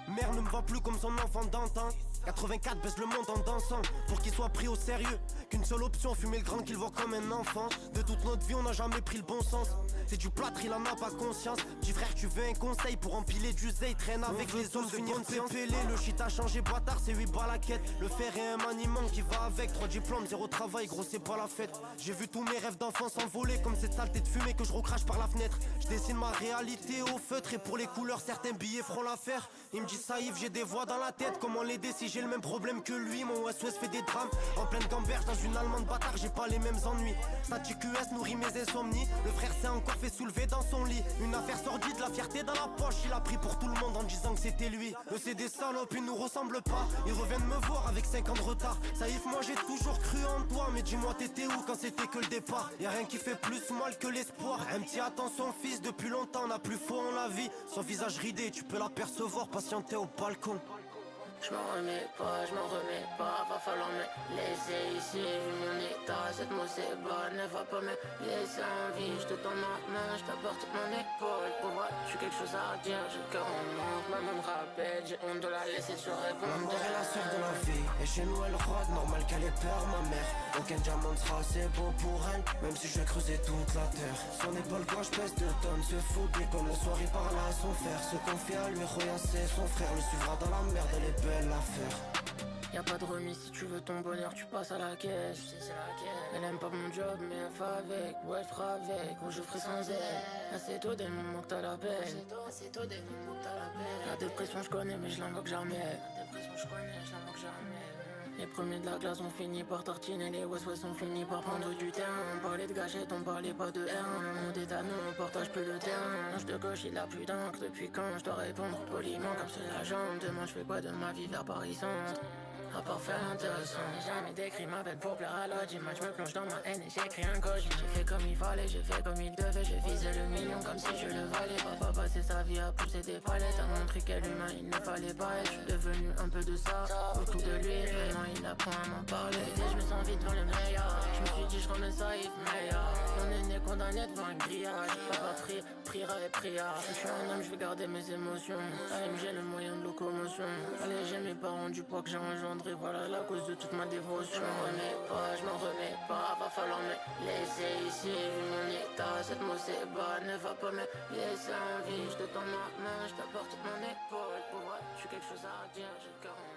Mère ne me voit plus comme son enfant d'antan. 84 baisse le monde en dansant pour qu'il soit pris au sérieux. Qu'une seule option, fumer le grand qu'il voit comme un enfant. De toute notre vie on n'a jamais pris le bon sens. C'est du plâtre, il en a pas conscience. Petit frère tu veux un conseil pour empiler du zé. Traîne avec les autres, finir pépélé. Le shit a changé bâtard, c'est 8 balles à quête. Le fer est un maniement qui va avec 3 diplômes, 0 travail, gros c'est pas la fête. J'ai vu tous mes rêves d'enfance s'envoler comme cette saleté de fumée que je recrache par la fenêtre. Je dessine ma réalité au feutre et pour les couleurs certains billets feront l'affaire. Il me dit Saïf, j'ai des voix dans la tête, comment l'aider si j'ai le même problème que lui. Mon SOS fait des drames, en pleine gamberge dans une allemande bâtard, j'ai pas les mêmes ennuis. Static US nourrit mes insomnies, le frère s'est encore fait soulever dans son lit. Une affaire sordide, la fierté dans la poche, il a pris pour tout le monde en disant que c'était lui. Eux c'est des salopes, ils nous ressemblent pas, ils reviennent me voir avec 5 ans de retard. Saïf, moi j'ai toujours cru en toi, mais dis-moi t'étais où quand c'était que le départ. Y'a rien qui fait plus mal que l'espoir. Un petit attend son fils depuis longtemps, n'a plus foi en la vie. Son visage ridé, tu peux l'apercevoir patienter au balcon. Je m'en remets pas, va falloir me laisser ici. Vu mon état, cette mot c'est bonne, ne va pas me laisser en vie. Je te tends ma main, je t'apporte mon épaule. Pour voir, j'ai quelque chose à dire, j'ai le cœur en manque. Maman me rappelle, j'ai honte de la laisser sur répondre. La mort est la sœur de la vie, et chez nous elle rôde, normal qu'elle ait peur ma mère. Aucun diamant ne sera assez beau pour elle, même si je vais creuser toute la terre. Son épaule gauche pèse 2 tonnes, se fout dès qu'on le soir il parle à son frère. Se confie à lui, Roya c'est son frère, le suivra dans la merde, elle est belle l'affaire. Y'a pas de remise, si tu veux ton bonheur, tu passes à la caisse. Elle aime pas mon job, mais elle fait avec, ou elle fera avec, ou je ferai sans elle. Assez tôt des moments que t'as la peine. La dépression je connais, mais je l'invoque jamais. Les premiers de la classe ont fini par tartiner, les West ont fini par prendre du terrain. On parlait de gâchette, on parlait pas de R1. On détane, on partage plus le terrain. L'ange de gauche, il a plus d'encre. Depuis quand je dois répondre poliment comme c'est la jambe. Demain je fais quoi de ma vie vers Paris Centre? À part faire l'intéressant, j'ai jamais décrit ma belle pour plaire à l'autre. Moi je me plonge dans ma haine et j'écris un code. J'ai fait comme il fallait, j'ai fait comme il devait. J'ai visé le million comme si je le valais. Papa passait sa vie à pousser des palettes, à montrer quel humain il ne fallait pas être. Je suis devenu un peu de ça, autour de lui. Vraiment il apprend à m'en parler. Et je me sens vite devant le meilleur. Je me suis dit je remets ça, il meilleur. On est né condamné devant un grillage. Papa priera et pria. Je suis un homme, je vais garder mes émotions. AMG le moyen de locomotion. Allez, j'ai mes parents du poids que j'ai engendré. Voilà la cause de toute ma dévotion. Je m'en remets pas, va falloir me laisser ici. Vu mon état, cette mot c'est bas, ne va pas me laisser en vie. Je te tends ma main, je t'apporte mon épaule. Pour voir, j'ai quelque chose à dire, j'ai le cœur en